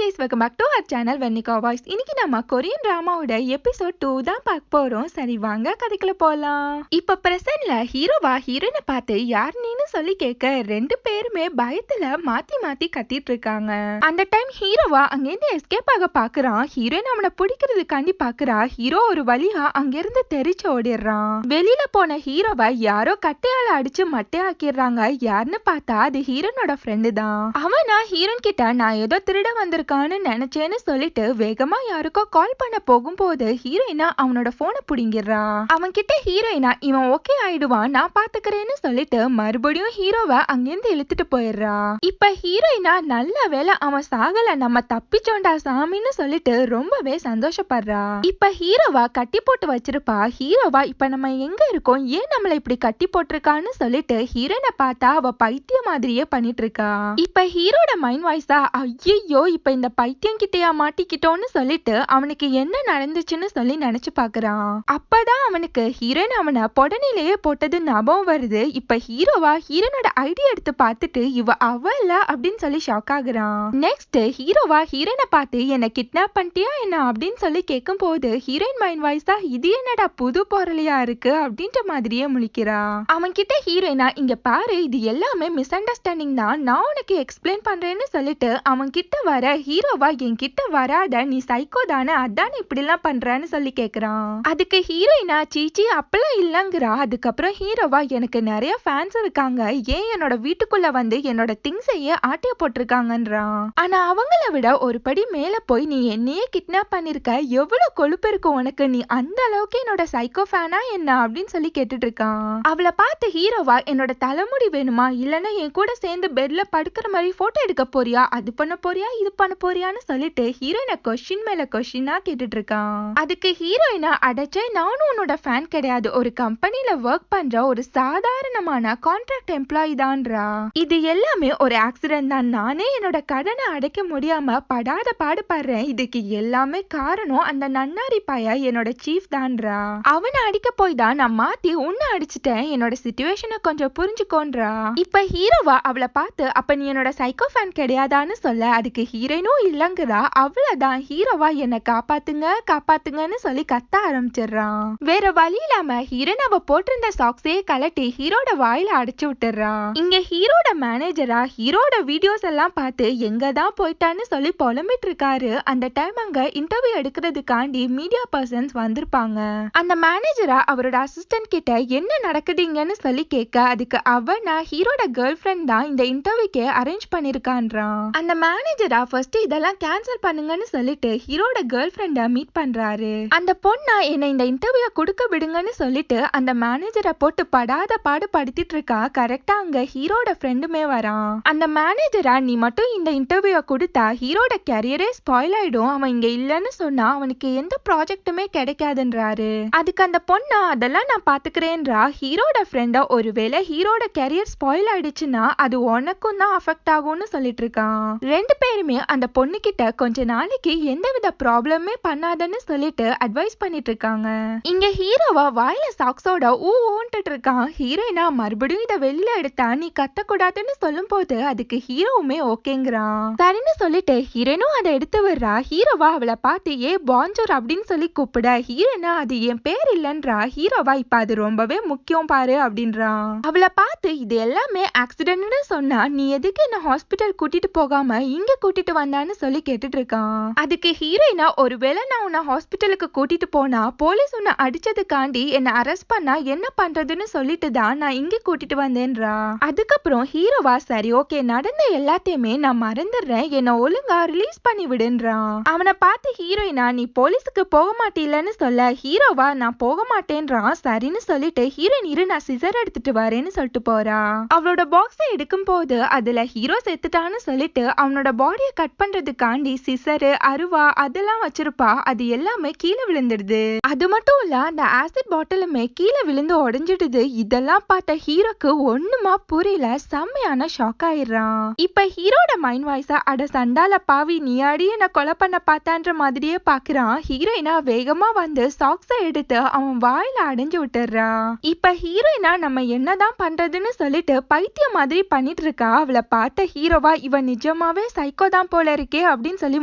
guys, welcome back to our channel Venika Voice. இன்னைக்கு நம்ம Korean டிராமாவோட episode 2 தான் பார்க்க போறோம். சரி வாங்க கதைக்குள்ள போலாம். இப்ப பிரசன்ட்ல ஹீரோவா ஹீரோயினை பார்த்து யார் நீன்னு சொல்லி கேட்க ரெண்டு பேருமே பயத்துல மாத்தி மாத்தி கத்திட்டு இருக்காங்க. அந்த டைம் ஹீரோவா அங்கிருந்து எஸ்கேப் ஆக பாக்குறான். ஹீரோயின் அவனை பிடிக்கிறதுக்காண்டி பாக்குறா. ஹீரோ ஒரு வழியா அங்கிருந்து தெரிச்சு ஓடிடுறான். வெளியில போன ஹீரோவை யாரோ கட்டையால அடிச்சு மட்டையாக்கிடுறாங்க. யாருன்னு பார்த்தா அது ஹீரோனோட ஃப்ரெண்டு தான். அவனா ஹீரோன் கிட்ட நான் ஏதோ திருட வந்திருக்கான்னு நினைச்சேன்னு சொல்லிட்டு வேகமா யாருக்கோ கால் பண்ண போகும்போது ஹீரோயினா அவனோட போனை புடிங்கிடுறா. அவன் கிட்ட ஹீரோயினா இவன் ஓகே ஆயிடுவான் நான் பாத்துக்கிறேன்னு சொல்லிட்டு மறுபடியும் ஹீரோவை அங்கிருந்து இழுத்துட்டு போயிடுறா. இப்ப ஹீரோயினா நல்ல வேளை அவன் சாகல நம்ம தப்பிச்சோண்டா சாமின்னு சொல்லிட்டு ரொம்பவே சந்தோஷப்படுறா. இப்ப ஹீரோவா கட்டி போட்டு வச்சிருப்பா. ஹீரோவா இப்ப நம்ம எங்க இருக்கோம் ஏன் நம்மள இப்படி கட்டி போட்டிருக்கான்னு சொல்லிட்டு ஹீரோயினை பார்த்தா அவ பைத்திய மாதிரியே பண்ணிட்டு இருக்கா. இப்ப ஹீரோட மைண்ட் வாய்ஸா ஐயோ இப்ப இந்த பைத்தியம் கிட்டையா மாட்டிக்கிட்டோன்னு சொல்லிட்டு அவனுக்கு என்ன நடந்துச்சுன்னு சொல்லி நினைச்சு பாக்குறான். அப்பதான் அவனுக்கு ஹீரோயின் அவனை பொடனிலேயே போட்டது ஞாபகம் வருது. இப்ப ஹீரோவா ஹீரோனோட ஐடியா எடுத்து பார்த்துட்டு இவ அவள அப்படின்னு சொல்லி ஷாக் ஆகுறான். நெக்ஸ்ட் ஹீரோவா ஹீரோயினை பார்த்து என்ன கிட்னாப் பண்ணிட்டியா என்ன அப்படின்னு சொல்லி கேட்கும் போது ஹீரோயின் மைண்ட் வாய்ஸா இது என்னடா புது பொருளையா இருக்கு அப்படின்ற மாதிரியே முழிக்கிறா. அவன் கிட்ட ஹீரோயினா இங்க பாரு இது எல்லாமே மிஸ் அண்டர்ஸ்டாண்டிங் தான் நான் உனக்கு எக்ஸ்பிளைன் பண்றேன்னு சொல்லிட்டு அவன் கிட்ட வர ஹீரோவா என் கிட்ட வராத நீ சைக்கோ தானே அதான் இப்படி எல்லாம் பண்றான்னு சொல்லி கேக்குறான். அதுக்கு ஹீரோயினா சீச்சி அப்பெல்லாம் இல்லங்கிறா. அதுக்கப்புறம் ஹீரோவா எனக்கு நிறைய ஃபேன்ஸ் இருக்காங்க ஏன் என்னோட வீட்டுக்குள்ள வந்து என்னோட திங்ஸையே ஆட்டிய போட்டிருக்காங்கன்றான். ஆனா அவங்கள விட ஒரு படி மேல போய் நீ என்னையே கிட்னாப் பண்ணிருக்க எவ்வளவு கொழுப்பு இருக்கு உனக்கு நீ அந்த அளவுக்கு என்னோட சைக்கோ ஃபேனா என்ன அப்படின்னு சொல்லி கேட்டுட்டு இருக்கான். அவளை பார்த்து ஹீரோவா என்னோட தலைமுடி வேணுமா இல்லன்னா என் கூட சேர்ந்து பெட்ல படுக்கிற மாதிரி போட்டோ எடுக்க போறியா அது பண்ண போறியா இது பண்ண போறியான்னு சொல்லிட்டு ஹீரோயினை கொஸ்டின் மேல கொஸ்டினா கேட்டுட்டு இருக்கான். அதுக்கு ஹீரோயினா அடைச்சே நானும் உன்னோட ஃபேன் கிடையாது ஒரு கம்பெனில ஒர்க் பண்ற ஒரு சாதாரணமான கான்ட்ராக்ட் எம்ப்ளாயி தான்றா. இது எல்லாமே ஒரு ஆக்சிடென்ட் தான் நானே என்னோட கடனை அடைக்க முடியாம படாத பாடுபடுறேன் இதுக்கு எல்லாமே காரணம் அந்த நன்னாரி பாய என்னோட சீஃப் தான்றா. அவனை அடிக்க போய் தான் நான் மாத்தி உன்னை அடிச்சுட்டேன் என்னோட சிச்சுவேஷனை கொஞ்சம் புரிஞ்சுக்கோன்றா. இப்ப ஹீரோவா அவளை பார்த்து அப்ப நீ என்னோட சைக்கோ ஃபேன் கிடையாதான்னு சொல்ல அதுக்கு ஹீரோயினும் இல்லங்கிறா. அவ்வளவுதான் ஹீரோவா என்ன காப்பாத்துங்க காப்பாத்துங்கன்னு சொல்லி கத்த ஆரம்பிச்சிடுறான். வேற வழி இல்லாம ஹீரோயின் அவ போட்டிருந்த சாக்ஸே கலட்டி ஹீரோட வாயில அடைச்சு விட்டுறா. இங்க ஹீரோட மேனேஜரா ஹீரோட வீடியோஸ் எல்லாம் பார்த்து எங்கதான் போயிட்டான்னு சொல்லி புலம்பிட்டு இருக்காரு. அந்த டைம் அங்க இன்டர்வியூ எடுக்கிறதுக்காண்டி மீடியா பர்சன்ஸ் வந்திருப்பாங்க. அந்த மேனேஜரா அவரோட அசிஸ்டன்ட் கிட்ட என்ன நடக்குதுங்கன்னு சொல்லி கேட்க அதுக்கு அவனா ஹீரோட கேர்ள் ஃப்ரெண்ட் தான் இந்த இன்டர்வியூக்கே அரேஞ்ச் பண்ணிருக்கான்றான். அந்த மேனேஜரா ஃபர்ஸ்ட் இதெல்லாம் கேன்சல் பண்ணுங்கன்னு சொல்லிட்டு ஹீரோட கேர்ள் ஃப்ரெண்ட மீட் பண்றாரு. அந்த பொண்ணா என்ன இந்த இன்டர்வியூ கொடுக்க விடுங்கன்னு சொல்லிட்டு அந்த மேனேஜரை போட்டு படாத பாடு படுத்திட்டு இருக்கா. கரெக்டா அங்க ஹீரோட ஃப்ரெண்டுமே வரான். அந்த மேனேஜரா நீ மட்டும் இந்த இன்டர்வியூ கொடுத்தா ஹீரோட கேரியரே ஸ்பாயில் ஆயிடும் அவன் இங்க இல்லன்னு சொன்னா அவனுக்கு எந்த ப்ராஜெக்ட்டுமே கிடைக்காதுன்றாரு. அதுக்கு அந்த பொண்ணா அதெல்லாம் நான் பாத்துக்கிறேன்றா. ஹீரோட ஃப்ரெண்ட ஒருவேளை ஹீரோட கேரியர் ஸ்பாயில் ஆயிடுச்சுன்னா அது உனக்கும் தான் அஃபெக்ட் ஆகும்னு சொல்லிட்டு இருக்கான். ரெண்டு பேருமே அந்த பொண்ணு கிட்ட கொஞ்ச நாளைக்கு எந்தவித ப்ராப்ளமே பண்ணாதன்னு சொல்லிட்டு அட்வைஸ் பண்ணிட்டு இருக்காங்க. இங்க ஹீரோவா வாயில சாக்ஸோட ஊன்ட்டு இருக்கான். ஹீரோயினா மறுபடியும் இத வெளியில எடுத்தா நீ கத்தக்கூடாதுன்னு சொல்லும் போது அதுக்கு ஹீரோவுமே ஓகேங்கிறான். சரின்னு சொல்லிட்டு ஹீரோனும் அதை எடுத்து விடுறா. ஹீரோவா அவளை பார்த்து ஏ பாஞ்சோர் அப்படின்னு சொல்லி கூப்பிட ஹீரோனா அது என் பேர் இல்லன்றா. ஹீரோவா இப்ப அது ரொம்பவே முக்கியம் பாரு அப்படின்றான். அவளை பார்த்து இது எல்லாமே ஆக்சிடென்ட்னு சொன்னா நீ எதுக்கு என்ன ஹாஸ்பிட்டல் கூட்டிட்டு போகாம இங்க கூட்டிட்டு வந்தான்னு சொல்லி கேட்டுட்டு இருக்கான். அதுக்கு ஹீரோயினா ஒருவேளை நான் உன்னை ஹாஸ்பிட்டலுக்கு கூட்டிட்டு போனா போலீஸ் உன்னை அடிச்சதுக்காண்டி என்ன அரெஸ்ட் பண்ணா என்ன பண்றதுன்னு சொல்லிட்டு தான் நான் இங்க கூட்டிட்டு வந்தேன்றா. அதுக்கப்புறம் ஹீரோவா சரி ஓகே நடந்த எல்லாத்தையுமே நான் மறந்துடுறேன் என்ன ஒழுங்கா ரிலீஸ் பண்ணி விடுன்றான். அவனை பார்த்து ஹீரோயினா நீ போலீஸுக்கு போக மாட்டீங்கன்னு சொல்ல ஹீரோவா நான் போக மாட்டேன்றான். சரின்னு சொல்லிட்டு ஹீரோயின் இரு நான் சிசர் எடுத்துட்டு வரேன்னு சொல்லிட்டு போறா. அவளோட பாக்ஸை எடுக்கும் போது அதுல ஹீரோ செத்துட்டான்னு சொல்லிட்டு அவனோட பாடியை கட் பண்றதுக்காண்டி சிசரு அருவா அதெல்லாம் வச்சிருப்பா. அது எல்லாமே கீழே விழுந்துடுது. அது மட்டும் இல்ல அந்த ஆசிட் பாட்டிலுமே கீழே விழுந்து உடைஞ்சிடுது. இதெல்லாம் பார்த்த ஹீரோக்கு ஒண்ணுமா புரியல செம்மையான ஷாக் ஆயிடுறான். இப்ப ஹீரோட மைண்ட் வாய்ஸா அட சண்டால பாவி நீயாடி என்ன கொலை பண்ண பார்த்தான்ற மாதிரியே பாக்குறான். ஹீரோயினா வேகமா வந்து சாக்ஸை எடுத்து அவன் வாயில அடைஞ்சு விட்டுறா. இப்ப ஹீரோயினா நம்ம என்னதான் பண்றதுன்னு சொல்லிட்டு பைத்தியம் மாதிரி பண்ணிட்டு இருக்கா. அவளை பார்த்த ஹீரோவா இவன் நிஜமாவே சைக்கோ தான் போல போல இருக்கே அப்படின்னு சொல்லி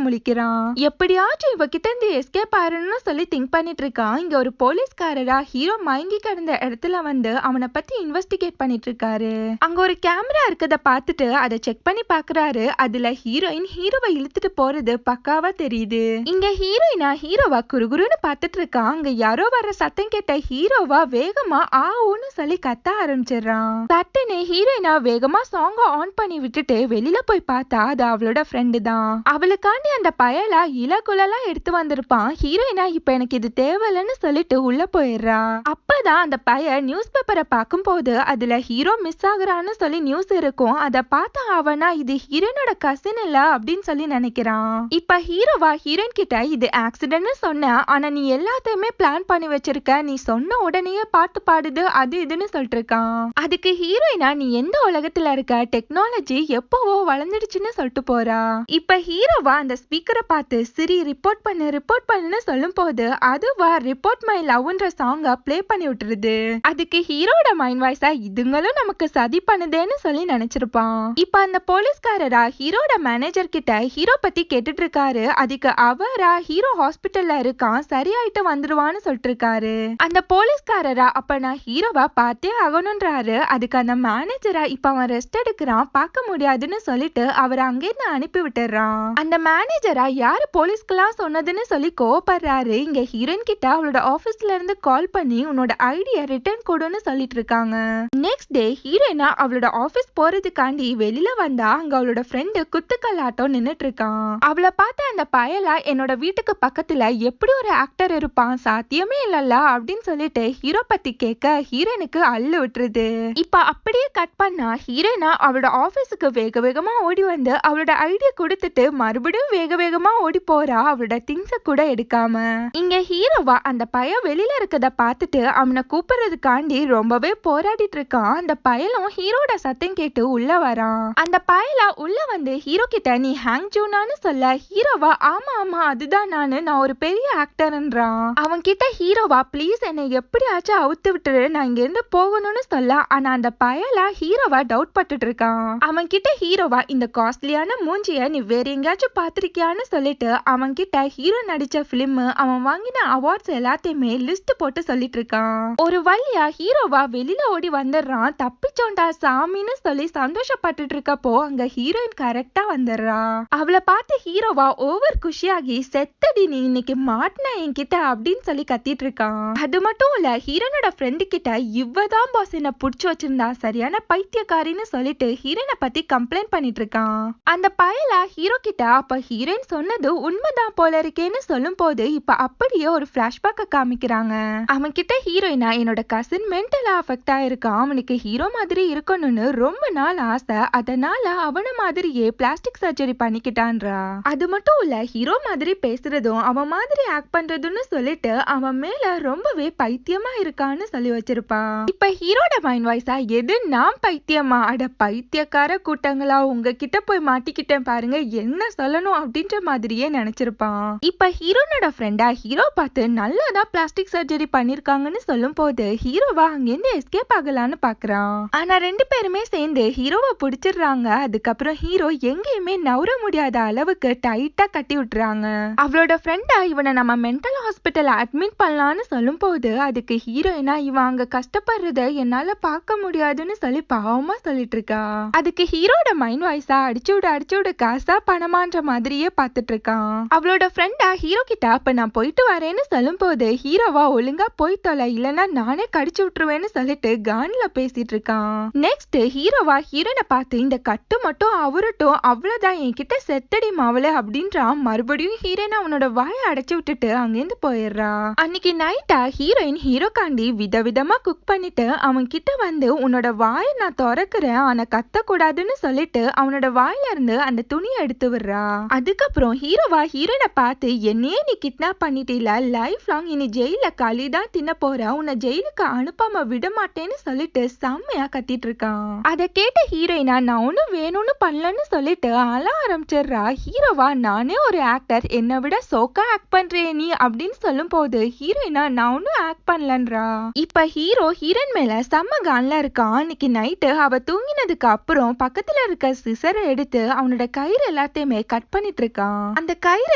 முழிக்கிறான். எப்படியாச்சும் இவகிட்ட இருந்து எஸ்கேப் ஆயிரணும்னு சொல்லி திங்க் பண்ணிட்டு இருக்கான். இங்க ஒரு போலீஸ்காரரா ஹீரோ மயங்கி கிடந்த இடத்துல வந்து அவனை பத்தி இன்வெஸ்டிகேட் பண்ணிட்டு இருக்காரு. அங்க ஒரு கேமரா இருக்கத பார்த்துட்டு அதை செக் பண்ணி பாக்குறாரு. அதுல ஹீரோயின் ஹீரோவை இழுத்துட்டு போறது பக்காவா தெரியுது. இங்க ஹீரோயினா ஹீரோவா குறுகுறுன்னு பார்த்துட்டு இருக்கான். அங்க யாரோ வர்ற சத்தம் கேட்ட ஹீரோவா வேகமா ஆவுன்னு சொல்லி கத்த ஆரம்பிச்சிடறான். சட்டுன்னு ஹீரோயினா வேகமா சாங்க ஆன் பண்ணி விட்டுட்டு வெளியில போய் பார்த்தா அது அவளோட ஃப்ரெண்டு தான். அவளுக்காண்டி அந்த பயலா இலகுலெல்லாம் எடுத்து வந்திருப்பான். ஹீரோயினா இப்ப எனக்கு இது தேவையில்லைன்னு சொல்லிட்டு உள்ள போயிடுறா. அப்பதான் அந்த பைய நியூஸ் பேப்பரை பார்க்கும் போது அதுல ஹீரோ மிஸ் ஆகுறான்னு சொல்லி நியூஸ் இருக்கும். அதை பார்த்தா அவனா இது ஹீரோனோட கசின் இல்ல அப்படின்னு சொல்லி நினைக்கிறான். இப்ப ஹீரோவா ஹீரோயின் கிட்ட இது ஆக்சிடென்ட்னு சொன்ன, ஆனா நீ எல்லாத்தையுமே பிளான் பண்ணி வச்சிருக்க, நீ சொன்ன உடனே பாட்டு பாடுது அது இதுன்னு சொல்லிட்டு இருக்கான். அதுக்கு ஹீரோயினா நீ எந்த உலகத்துல இருக்க, டெக்னாலஜி எப்பவோ வளர்ந்துடுச்சுன்னு சொல்லிட்டு போறா. இப்ப ஹீரோவா அந்த ஸ்பீக்கரை பார்த்து சிரி ரிப்போர்ட் பண்ணுன்னு சொல்லும் போது அதுவா ரிப்போர்ட் மை லவ்ன்ற சாங்க பிளே பண்ணி விட்டுருது. அதுக்கு ஹீரோட மைண்ட் வாய்ஸா இதுங்களும் நமக்கு சதி பண்ணுதேன்னு சொல்லி நினைச்சிருப்பான். இப்ப அந்த போலீஸ்காரரா ஹீரோட மேனேஜர் கிட்ட ஹீரோ பத்தி கேட்டுட்டு இருக்காரு. அதுக்கு அவரா ஹீரோ ஹாஸ்பிட்டல்ல இருக்கான், சரியாயிட்டு வந்துருவான்னு சொல்லிட்டு இருக்காரு. அந்த போலீஸ்காரரா அப்ப நான் ஹீரோவா பார்த்தே ஆகணும்ன்றாரு. அதுக்கு அந்த மேனேஜரா இப்ப அவன் ரெஸ்ட் எடுக்கிறான், பார்க்க முடியாதுன்னு சொல்லிட்டு அவர் அங்கிருந்து அனுப்பி விட்டுறான். அந்த மேனேஜரா யாரு போலீஸ்க்கெல்லாம் சொன்னதுன்னு சொல்லி கோவப்படுறாரு. இங்க ஹீரோயின் கிட்ட அவளோட ஆபீஸ்ல இருந்து கால் பண்ணி உன்னோட ஐடியா ரிட்டர்ன் கொடுன்னு சொல்லிட்டு இருக்காங்க. நெக்ஸ்ட் டே ஹீரோயினா அவளோட ஆபீஸ் போறதுக்காண்டி வெளியில வந்தா அங்க அவளோட ஃப்ரெண்டு குத்துக்கல்லாட்டம் நின்னுட்டு இருக்கான். அவளை பார்த்த அந்த பயலா என்னோட வீட்டுக்கு பக்கத்துல எப்படி ஒரு ஆக்டர் இருப்பான், சாத்தியமே இல்லல்ல அப்படின்னு சொல்லிட்டு ஹீரோ பத்தி கேட்க ஹீரோனுக்கு அள்ளு விட்டுருது. இப்ப அப்படியே கட் பண்ணா ஹீரோனா அவளோட ஆபீஸுக்கு வேக வேகமா ஓடி வந்து அவளோட ஐடியா கொடுத்துட்டு மறுபடியும் வேக வேகமா ஓடி போறா, அவளோட திங்ஸ கூட எடுக்காம. இங்க ஹீரோவா அந்த பையன் வெளியில இருக்கத பார்த்துட்டு அவனை கூப்பிடுறதுக்காண்டி ரொம்பவே போராடிட்டு இருக்கான். அந்த பயலும் ஹீரோட சத்தம் கேட்டு உள்ள வரான். அந்த பயலா உள்ள வந்து ஹீரோ கிட்ட நீ ஹேங் ஜூனான்னு சொல்ல ஹீரோவா ஆமா ஆமா அதுதான் நான் ஒரு பெரிய ஆக்டர்ன்றான். அவன் கிட்ட ஹீரோவா ப்ளீஸ் என்னை எப்படியாச்சும் அவுத்து விட்டுரு, நான் இங்க இருந்து போகணும்னு சொல்ல. ஆனா அந்த பயலா ஹீரோவா டவுட் பட்டுட்டு இருக்கான். அவன் கிட்ட ஹீரோவா இந்த காஸ்ட்லியான மூஞ்சிய நீ வேற எங்கேயாச்சும் பாத்திருக்கியான்னு சொல்லிட்டு அவன் கிட்ட ஹீரோ நடிச்ச பிலிம் அவன் வாங்கின அவார்ட்ஸ் எல்லாத்தையுமே லிஸ்ட் போட்டு சொல்லிட்டு இருக்கான். ஒரு வழியா ஹீரோவா வெளியில ஓடி வந்துடுறான். தப்பிச்சோண்டா சாமின்னு சொல்லி சந்தோஷப்பட்டுட்டு இருக்கப்போ அங்க ஹீரோயின் கரெக்டா வந்துடுறா. அவளை பார்த்து ஹீரோவா ஓவர் குஷியாகி செத்தடி நீ இன்னைக்கு மாட்டினா என்கிட்ட அப்படின்னு சொல்லி கத்திட்டு இருக்கான். அது மட்டும் இல்ல ஹீரோனோட ஃப்ரெண்டு கிட்ட இவதான் பாஸ் என்ன புடிச்சு வச்சிருந்தா சரியான பைத்தியக்காரின்னு சொல்லிட்டு ஹீரோனை பத்தி கம்ப்ளைண்ட் பண்ணிட்டு இருக்கான். அந்த பயலா ஹீரோ கிட்ட அப்ப ஹீரோயின் சொன்னது உண்மைதான் போல இருக்கேன்னு சொல்லும் போது இப்ப அப்படியே ஒரு பிளாஷ்பேக்க காமிக்கிறாங்க. அவன் கிட்ட ஹீரோயினா என்னோட கசின் மென்டலா அஃபெக்ட் ஆயிருக்கான், அவனுக்கு ஹீரோ மாதிரி இருக்கணும்னு ரொம்ப நாள் ஆசை, அதனால அவன மாதிரியே பிளாஸ்டிக் சர்ஜரி பண்ணிக்கிட்டான்றா. அது மட்டும் இல்ல ஹீரோ மாதிரி பேசுறதும் அவன் மாதிரி ஆக்ட் பண்றதுன்னு சொல்லிட்டு அவன் மேல ரொம்பவே பைத்தியமா இருக்கான்னு சொல்லி வச்சிருப்பா. இப்ப ஹீரோட மைண்ட் வாய்ஸா எது நான் பைத்தியமா, அட பைத்தியக்கார கூட்டங்களா உங்ககிட்ட போய் மாட்டிக்கிட்டேன் பாருங்க என்ன சொல்லணும் அப்படின்ற மாதிரியே நினைச்சிருப்பான். இப்ப ஹீரோனோட ஃப்ரெண்டா ஹீரோ பார்த்து நல்லதான் பிளாஸ்டிக் சர்ஜரி பண்ணிருக்காங்கன்னு சொல்லும் போது ஹீரோவா அங்கிருந்து எஸ்கேப் ஆகலான்னு பாக்குறான். ஆனா ரெண்டு பேருமே சேர்ந்து ஹீரோவை பிடிச்சிடுறாங்க. அதுக்கப்புறம் ஹீரோ எங்கேயுமே நவர முடியாத அளவுக்கு டைட்டா கட்டி விட்டுறாங்க. அவளோட ஃப்ரெண்டா இவனை நம்ம மென்டல் ஹாஸ்பிட்டல் அட்மிட் பண்ணலான்னு சொல்லும் போது அதுக்கு ஹீரோயினா இவன் அங்க கஷ்டப்படுறத என்னால பார்க்க முடியாதுன்னு சொல்லி பாவமா சொல்லிட்டு இருக்கா. அதுக்கு ஹீரோட மைண்ட் வாய்ஸா அடிச்சு விட காசா பணமான்ற மாதிரியே பார்த்துட்டு இருக்கான். அவளோட ஃப்ரெண்டா ஹீரோ கிட்ட அப்ப நான் போயிட்டு வரேன்னு சொல்லும் போது ஹீரோவா ஒழுங்கா போய் தொலை இல்லைன்னா நானே கடிச்சு விட்டுருவேன்னு சொல்லிட்டு கான்ல பேசிட்டு இருக்கான். நெக்ஸ்ட் ஹீரோவா ஹீரோனை பார்த்து இந்த கட்டு மட்டும் அவரட்டும் அவ்வளவுதான் என்கிட்ட செத்தடி மாவளே அப்படின்றான். மறுபடியும் ஹீரோயின் அவனோட வாயை அடைச்சு விட்டுட்டு அங்கிருந்து போயிடுறா. அன்னைக்கு நைட்டா ஹீரோயின் ஹீரோக்காண்டி விதவிதமா குக் பண்ணிட்டு அவன் கிட்ட வந்து உன்னோட வாயை நான் திறக்கிறேன் ஆனா கத்த கூடாதுன்னு சொல்லிட்டு அவனோட வாயில இருந்து அந்த துணியை எடுத்து விடுறா. அதுக்கப்புறம் ஹீரோவா ஹீரோனை பார்த்து என்னையே நீ கிட்னாப் பண்ணிட்டீல, லைஃப் லாங் இனி ஜெயில களிதான் தின்ன போற, உன்னை ஜெயிலுக்கு அனுப்பாம விட மாட்டேன்னு சொல்லிட்டு செம்மையா கத்திட்டு இருக்கான். அதை கேட்ட ஹீரோயினா நான் ஒன்னும் வேணும்னு பண்ணலன்னு சொல்லிட்டு அழ ஆரம்பிச்சிடுறா. ஹீரோவா நானே ஒரு ஆக்டர், என்னை விட சோக்கா ஆக்ட் பண்றேன் நீ அப்படின்னு சொல்லும் போது ஹீரோயினா நான் ஒன்னும் ஆக்ட் பண்ணலன்றா. இப்ப ஹீரோ ஹீரோயின் மேல செம்ம கான்ல இருக்கான். அன்னைக்கு நைட்டு அவ தூங்கினதுக்கு அப்புறம் பக்கத்துல இருக்க சிசரை எடுத்து அவனோட கயிறு எல்லாத்தையுமே கட் பண்ணிட்டு இருக்கான். அந்த கயிறு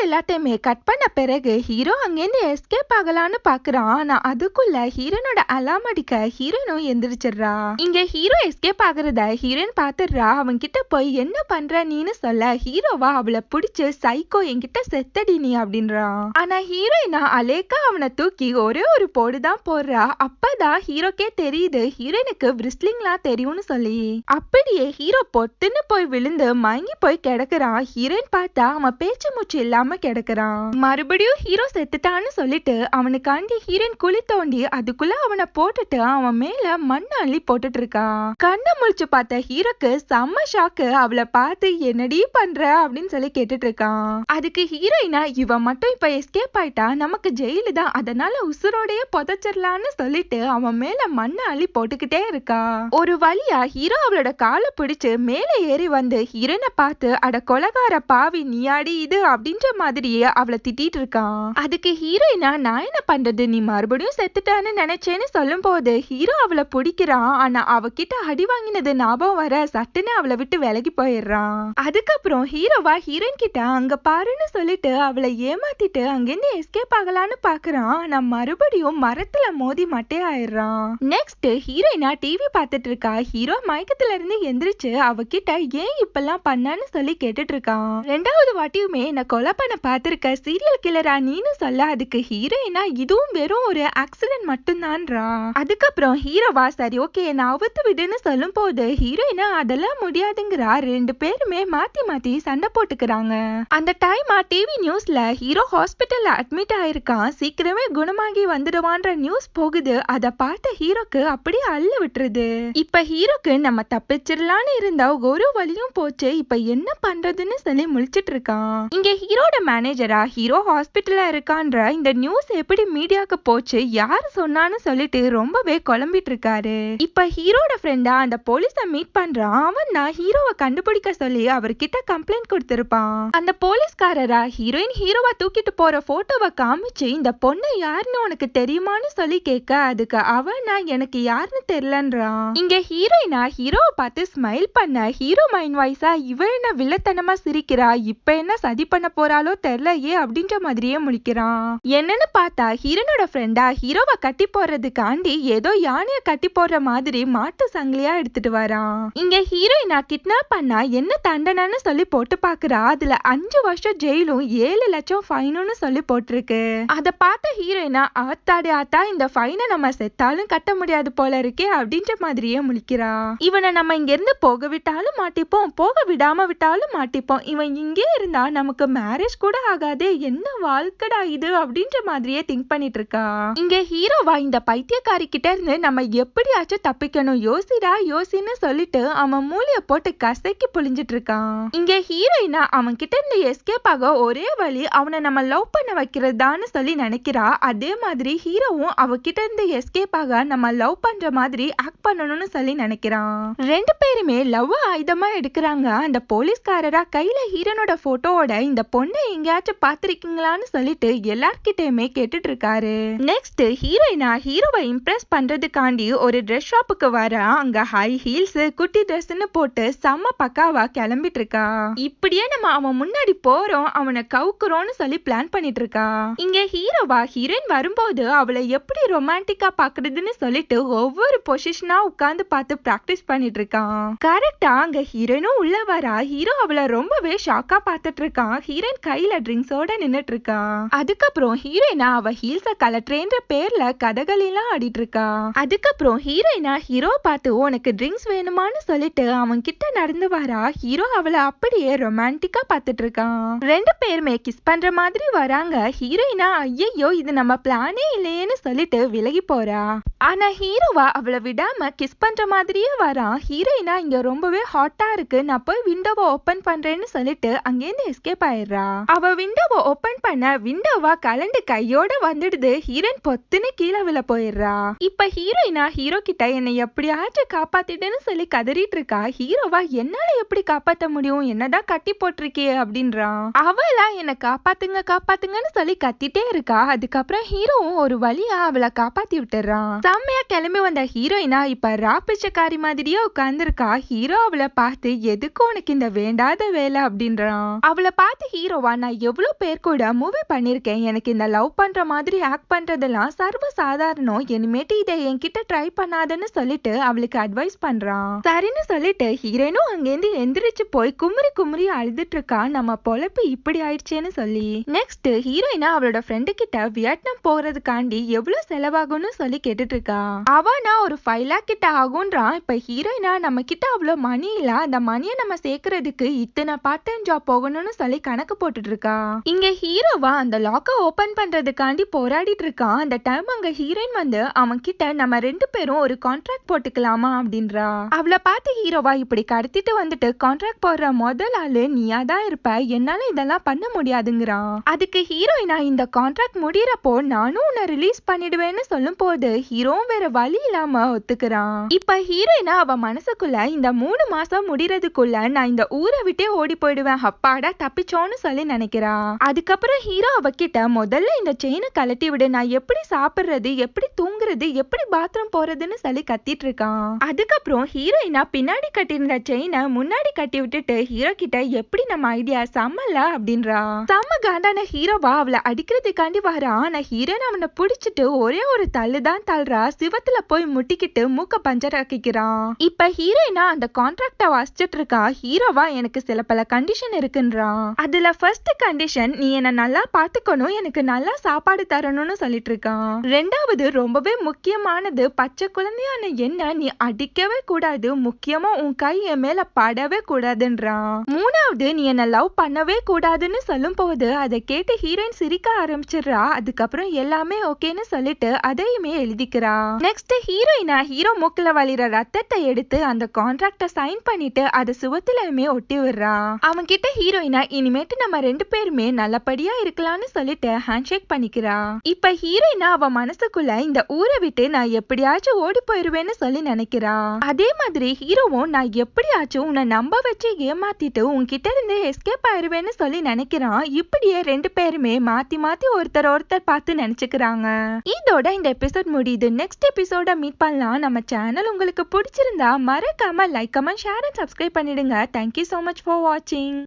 எல்லாத்தையுமே கட் பண்ண பிறகு ஹீரோ அங்கேருந்து எஸ்கேப் ஆகலான்னு பாக்குறான். ஆனா அதுக்குள்ள ஹீரோனோட அலாம் அடிக்க ஹீரோனும் எந்திரிச்சிடுறா. இங்க ஹீரோ எஸ்கேப் ஆகுறத ஹீரோயின் பாத்துடுறா. அவன் கிட்ட போய் என்ன பண்ற நீன்னு சொல்ல ஹீரோவா அவளை பிடிச்சு சைக்கோ என்கிட்ட செத்தடி நீ அப்படின்றான். ஆனா ஹீரோயினா அலேக்கா அவனை தூக்கி ஒரே ஒரு போடுதான் போடுறா. அப்பதான் ஹீரோக்கே தெரியுது ஹீரோயினுக்கு விரிஸ்லிங்லாம் தெரியும்னு சொல்லி. அப்படியே ஹீரோ பொட்டுன்னு போய் விழுந்து மயங்கி போய் கிடக்குறான். ஹீரோயின் பார்த்தா அவன் பேச்சு மூச்சு இல்லாம கிடக்குறான். மறுபடியும் ஹீரோ செத்துட்டான்னு சொல்லிட்டு அவனுக்காண்டி ஹீரோயின் குழி தோண்டி அதுக்குள்ள அவனை போட்டுட்டு அவன் மேல மண் அள்ளி போட்டுட்டு இருக்கான். கண்ணை முழிச்சு பார்த்த ஹீரோக்கு செம்ம ஷாக்கு. அவளை பார்த்து என்னடி பண்ற அப்படின்னு சொல்லி கேட்டுட்டு இருக்கான். அதுக்கு ஹீரோயினா இவன் மட்டும் இப்ப எஸ்கேப் ஆயிட்டா நமக்கு ஜெயிலு தான், அதனால உசுரோடையே புதைச்சிடலான்னு சொல்லிட்டு அவன் மேல மண்ணை அள்ளி போட்டுக்கிட்டே இருக்கா. ஒரு வழியா ஹீரோ அவளோட காலை பிடிச்சு மேல ஏறி வந்து ஹீரோயினை பார்த்து அட கொலகார பாவி நீயாடி இது அப்படின்ற மாதிரியே அவளை திட்டிட்டு இருக்கான். அதுக்கு ஹீரோயினா நான் என்ன பண்றது நீ மறுபடியும் செத்துட்டான்னு நினைச்சேன்னு சொல்லும் போது ஹீரோ அவளை பிடிக்கிறான். ஆனா அவகிட்ட அடி வாங்கினது ஞாபகம் வர சட்டுன்னு அவளை விட்டு விலகி போயிடுறான். அதுக்கப்புறம் ஹீரோவா ஹீரோயின் கிட்ட அங்க பாருன்னு சொல்லிட்டு அவளை ஏமாத்திட்டு அங்கிருந்து எஸ்கேப் ஆகலான்னு பாக்குறான். ஆனா மறுபடியும் மரத்துல மோதி மட்டே ஆயிடுறான். நெக்ஸ்ட் ஹீரோயினா டிவி பார்த்துட்டு இருக்கா. ஹீரோ மயக்கத்துல இருந்து எந்திரிச்சு அவகிட்ட ஏன் இப்பெல்லாம் பண்ணான்னு சொல்லி கேட்டுட்டு இருக்கான். ரெண்டாவது வாட்டியுமே என்ன கொலை பண்ண பாத்திருக்க சீரியல் கில்லரா நீன்னு சொல்ல அதுக்கு ஹீரோயினா இதுவும் வெறும் ஒரு ஆக்சிடென்ட் மட்டும்தான்றா. அதுக்கப்புறம் ஹீரோவா சரி ஓகே நான் அவுத்து விடுன்னு சொல்லும் போது ஹீரோயினா அதெல்லாம் முடியாதுங்கிறா. ரெண்டு பேருமே மாத்தி மாத்தி சண்டை போட்டுக்கிறாங்க. அந்த டைமா டிவி நியூஸ்ல ஹீரோ ஹாஸ்பிட்டல்ல அட்மிட் ஆயிருக்கான், சீக்கிரமே குணமாகி வந்துடுவான்ற நியூஸ் போகுது. அத பார்த்த ஹீரோக்கு அப்படியே அள்ள விட்டுருது. இப்ப ஹீரோக்கு நம்ம தப்பிச்சிடலான்னு இருந்தா ஒரு வழியும் போச்சு, இப்ப என்ன பண்றதுன்னு சொல்லி முழிச்சிட்டு இருக்கான். இங்க ஹீரோட மேனேஜரா ஹீரோ ஹாஸ்பிட்டல்ல இருக்கான்ற இந்த நியூஸ் எப்படி மீடியாக்கு போச்சு யாரு சொன்னான்னு சொல்லிட்டு ரொம்பவே குழம்பிட்டு இருக்காரு. இப்ப ஹீரோட ஃப்ரெண்டா அந்த போலீஸ மீட் பண்றான். அவன் நான் ஹீரோவை கண்டுபிடிக்க சொல்லி அவர்கிட்ட கம்ப்ளைண்ட் கொடுத்திருப்பான். அந்த போலீஸ்காரரா ஹீரோயின் ஹீரோவை தூக்கிட்டு போற போட்டோவை காமிச்சு இந்த பொண்ணு யாருன்னு உனக்கு தெரியுமான்னு சொல்லி கேட்க அதுக்கு அவன் நான் எனக்கு யாருன்னு தெரியலன்றான். இங்க ஹீரோயினா ஹீரோவை பார்த்து ஸ்மைல் பண்ண ஹீரோ மைண்ட் வாய்ஸா இவ என்ன வில்லத்தனமா சிரிக்கிறா, இப்ப என்ன சதி பண்ண போறாலோ தெரியலையே அப்படின்ற மாதிரியே முழிக்கிறான். என்னன்னு பார்த்தா ஹீரோனோட ஃப்ரெண்டா ஹீரோவை கட்டி போடுறதுக்காண்டி ஏதோ யானைய கட்டி போடுற மாதிரி மாட்டு சங்கிலியா எடுத்துட்டு வரான். இங்க ஹீரோயினா கிட்னாப் பண்ணா என்ன தண்டனைன்னு சொல்லி போட்டு பாக்குறா. அதுல 5 வருஷம் ஜெயிலும் 7 லட்சம் ஃபைனுன்னு சொல்லி போட்டிருக்கு. அத பார்த்த ஹீரோயினா ஆத்தாடி ஆத்தா இந்த ஃபைனை நம்ம செத்தாலும் கட்ட முடியாது போல இருக்கே அப்படின்ற மாதிரியே முழிக்கிறா. இவனை நம்ம இங்க இருந்து போக விட்டாலும் மாட்டிப்போம், போக விடாம விட்டாலும் மாட்டிப்போம், இவன் இங்கே இருந்தா நமக்கு மேரேஜ் கூட ஆகாதே, என்ன வாழ்க்கடா இது அப்படின்ற மாதிரியே திங்க் பண்ணிட்டு இருக்கா. இங்க ஹீரோவா இந்த பைத்தியக்காரி கிட்ட இருந்து நம்ம எப்படியாச்சும் தப்பிக்கணும், யோசிடா யோசின்னு சொல்லிட்டு அவன் மூளைய போட்டு கசக்கி புழிஞ்சிட்டு இருக்கான். இங்க ஹீரோயினா அவன் கிட்ட இருந்து எஸ்கேப் ஆக ஒரே வழி அவனை நம்ம லவ் பண்ண வைக்கிறதான்னு சொல்லி நினைக்கிறா. அதே மாதிரி ஹீரோவும் அவகிட்ட இருந்து எஸ்கேப் ஆக நம்ம லவ் பண்ற மாதிரி ஆக்ட் பண்ணணும்னு சொல்லி நினைக்கிறான். ரெண்டு பேருமே லவ் ஆயுதமா எடுக்கிறாங்க. அந்த போலீஸ்காரரா கையில ஹீரோனோட போட்டோவோட இந்த பொண்ணை எங்கேயாச்சும் பாத்திருக்கீங்களான்னு சொல்லிட்டு எல்லார்கிட்டயுமே கேட்டுட்டு இருக்காரு. நெக்ஸ்ட் ஹீரோயினா ஹீரோவை இம்ப்ரெஸ் பண்றதுக்காண்டி ஒரு ட்ரெஸ் ஷாப்புக்கு வர அங்க ஹை ஹீல்ஸ் குட்டி ட்ரெஸ்ன்னு போட்டு செம்ம பக்காவா கிளம்பிட்டு இருக்கா. இப்படியே நம்ம அவன் முன்னாடி போறோம் அவனை கவுக்குறோம்னு சொல்லி பிளான் பண்ணிட்டு இருக்கா. இங்க ஹீரோவா ஹீரோயின் வரும்போது அவளை எப்படி ரொமான்டிக்கா பாக்குறதுன்னு சொல்லிட்டு ஒவ்வொரு பொசிஷனா உட்கார்ந்து பார்த்து பிராக்டிஸ் பண்ணிட்டு இருக்கான். கரெக்டா அங்க ஹீரோயினும் உள்ள வரா. ஹீரோ அவளை ரொம்பவே ஷாக்கா பார்த்துட்டு இருக்கான். ஹீரோயின் கையில ட்ரிங்க்ஸோட நின்னுட்டு இருக்கா. அதுக்கப்புறம் ஹீரோயினா அவ ஹீல்ஸ கலட்ரேன்ற பேர்ல கதகளிலாம் ஆடிட்டு இருக்கா. அதுக்கப்புறம் ஹீரோயினா ஹீரோ பார்த்து உனக்கு ட்ரிங்க்ஸ் வேணுமான்னு சொல்லிட்டு அவன் கிட்ட நடந்து வரா. ஹீரோ அவளை அப்படியே ரொமான்டிக்கா பார்த்துட்டு இருக்கான். ரெண்டு பேருமே கிஸ் பண்ற மாதிரி வராங்க. ஹீரோயினா ஐயோ இது நம்ம பிளானே இல்லையேன்னு சொல்லிட்டு விலகி போறா. ஆனா ஹீரோவா அவளை விடாம கிஸ் பண்ற மாதிரியே வரான். ஹீரோயினா இங்க ரொம்பவே ஹாட்டா இருக்கு, நான் போய் விண்டோவை ஓபன் பண்றேன்னு சொல்லிட்டு அங்கேருந்து எஸ்கேப் ஆயிடுறா. அவ விண்டோவை ஓபன் பண்ண விண்டோவா கலண்டு கையோட வந்துடுது. ஹீரோயின் பொத்துன்னு கீழே விழ போயிடுறா. இப்ப ஹீரோயினா ஹீரோ கிட்ட என்னை எப்படியாச்சும் காப்பாத்திடுன்னு சொல்லி கதறிட்டு இருக்கா. ஹீரோவா என்னால எப்படி காப்பாத்த முடியும், என்னதான் கட்டி போட்டிருக்கே அப்படின்றான். அவளா என்ன காப்பாத்துங்க காப்பாத்துங்கன்னு சொல்லி கத்திட்டே இருக்கா. அதுக்கப்புறம் ஹீரோவும் ஒரு வழியா அவளை காப்பாத்தி விட்டுறான். செம்மையா கிளம்பி வந்த ஹீரோயினா இப்ப ராபிச்சக்காரி மாதிரியே உட்கார்ந்துருக்கா. ஹீரோ அவளை பார்த்து எதுக்கு உனக்கு இந்த வேண்டாத முடியாத வேலை அப்படின்றான். அவளை பார்த்து ஹீரோவா, நான் எவ்வளவு பேர் கூட மூவி பண்ணிருக்கேன், எனக்கு இந்த லவ் பண்ற மாதிரி ஆக்ட் பண்றதெல்லாம் சர்வ சாதாரணம், இனிமேட்டு இதை என்கிட்ட ட்ரை பண்ணாதன்னு சொல்லிட்டு அவளுக்கு அட்வைஸ் பண்றான். சரின்னு சொல்லிட்டு ஹீரோனும் அங்கேருந்து எந்திரிச்சு போய் குமுறி குமுறி அழுதுட்டு இருக்கா, நம்ம பொழப்பு இப்படி ஆயிடுச்சேன்னு சொல்லி. நெக்ஸ்ட் ஹீரோயினா அவளோட ஃப்ரெண்டு கிட்ட வியட்நாம் போறதுக்காண்டி எவ்வளவு செலவாகும்னு சொல்லி கேட்டுட்டு இருக்கா. அவனா ஒரு 5 lakh கிட்ட ஆகும்ன்றான். இப்ப ஹீரோயினா, நம்ம கிட்ட அவ்வளவு மணி இல்ல, அந்த மணியை நம்ம சேர்க்கறதுக்கு இத்தனை பார்ட் டைம் ஜாப் போகணும்னு சொல்லி கணக்கு போட்டுட்டு இருக்கா. இங்க ஹீரோவா அந்த லாக்கை ஓபன் பண்றதுக்காண்டி போராடிட்டு இருக்கான். அந்த டைம் அங்க ஹீரோயின் வந்து அவன் கிட்ட நம்ம 2 பேரும் ஒரு கான்ட்ராக்ட் போட்டுக்கலாமா அப்படின்றா. அவளை பார்த்து ஹீரோவா, இப்படி கடத்திட்டு வந்துட்டு கான்ட்ராக்ட் போடுற முதல் ஆளு நீயா தான் இருப்ப, என்னால இதெல்லாம் பண்ண முடியாதுங்கிறான். அதுக்கு ஹீரோயினா, இந்த கான்ட்ராக்ட் முடியறப்போ நானும் உன்னை ரிலீஸ் பண்ணிடுவேன்னு சொல்லும் போது ஹீரோவும் வேற வழி இல்லாம ஒத்துக்கிறான். இப்ப ஹீரோயினா அவ மனசுக்குள்ள, இந்த 3 மாசம் முடிறதுக்குள்ள நான் இந்த ஊரை விட்டே ஓடி போயிடுவேன், அப்பாடா தப்பிச்சோன்னு சொல்லி நினைக்கிறா. அதுக்கப்புறம் ஹீரோ அவகிட்ட, முதல்ல இந்த செயினை கழட்டி விடு, நான் எப்படி சாப்பிடுறது, எப்படி தூங்குறது, எப்படி பாத்ரூம் போறதுன்னு சொல்லி கத்திட்டு இருக்கான். அதுக்கப்புறம் ஹீரோயினா பின்னாடி கட்டியிருந்த செயினை முன்னாடி கட்டி விட்டுட்டு ஹீரோ கிட்ட, எப்படி நம்ம ஐடியா செம்மல அப்படின்றா. செம்ம காண்டான ஹீரோவா அவளை அடிக்கிறதுக்காண்டி வரா. ஆனா ஹீரோயின் அவனை பிடிச்சிட்டு ஒரே ஒரு தள்ளுதான் தள்ளுறா. சிவத்துல போய் முட்டிக்கிட்டு மூக்க பஞ்சர் ஆக்கிக்கிறான். இப்ப ஹீரோயினா அந்த கான்ட்ராக்ட வாசிச்சுட்டு இருக்கா. ஹீரோவா, எனக்கு சில பல கண்டிஷன் இருக்குன்றான். அதுல ஃபர்ஸ்ட் கண்டிஷன், நீ என்ன நல்லா பாத்துக்கணும், எனக்கு நல்லா சாப்பாடு தரணும்னு சொல்லிட்டு இருக்கான். ரெண்டாவது, ரொம்பவே முக்கியமானது, பச்சை குழந்தையான என்ன நீ அடிக்கவே கூடாது, முக்கியமா உன் கை என் மேல படவே கூடாதுன்றான். மூணாவது, நீ என்ன லவ் பண்ணவே கூடாதுன்னு சொல்லும் போது அதை கேட்டு ஹீரோயின் சிரிக்க ஆரம்பிச்சிடுறா. அதுக்கப்புறம் எல்லாமே ஓகேன்னு சொல்லிட்டு அதையுமே எழுதிக்கிறா. நெக்ஸ்ட் ஹீரோயினா ஹீரோ மூக்குல வலிற ரத்தத்தை எடுத்து அந்த கான்ட்ராக்ட சைன் பண்ணிட்டு அதை சுவத்திலுமே ஒட்டி விடுறா. அவன் கிட்ட ஹீரோயினா, இனிமேட்டு நம்ம 2 பேருமே நல்லபடியா இருக்கலாம்னு சொல்லிட்டு ஹேண்ட்ஷேக் பண்ணிக்கிறா. இப்ப ஹீரோயினா அவ மனசுக்குள்ள, இந்த ஊரை விட்டு நான் எப்படியாச்சும் ஓடி போயிருவேன்னு சொல்லி நினைக்கிறா. அதே மாதிரி ஹீரோவும், நான் எப்படியாச்சும் உன்னை நம்ப வச்சு ஏமாத்திட்டு உன்கிட்ட இருந்து எஸ்கேப் ஆயிருவேன்னு சொல்லி நினைக்கிறான். இப்படியே 2 பேருமே மாத்தி மாத்தி ஒருத்தர் பார்த்து நினைச்சுக்கிறாங்க. இதோட இந்த எபிசோட் முடியுது. நெக்ஸ்ட் எபிசோட மீட் பண்ணலாம். நம்ம சேனல் உங்களுக்கு பிடிச்சிருந்தா மறக்காம like, comment, share and subscribe பண்ணிடுங்க. Thank you so much for watching.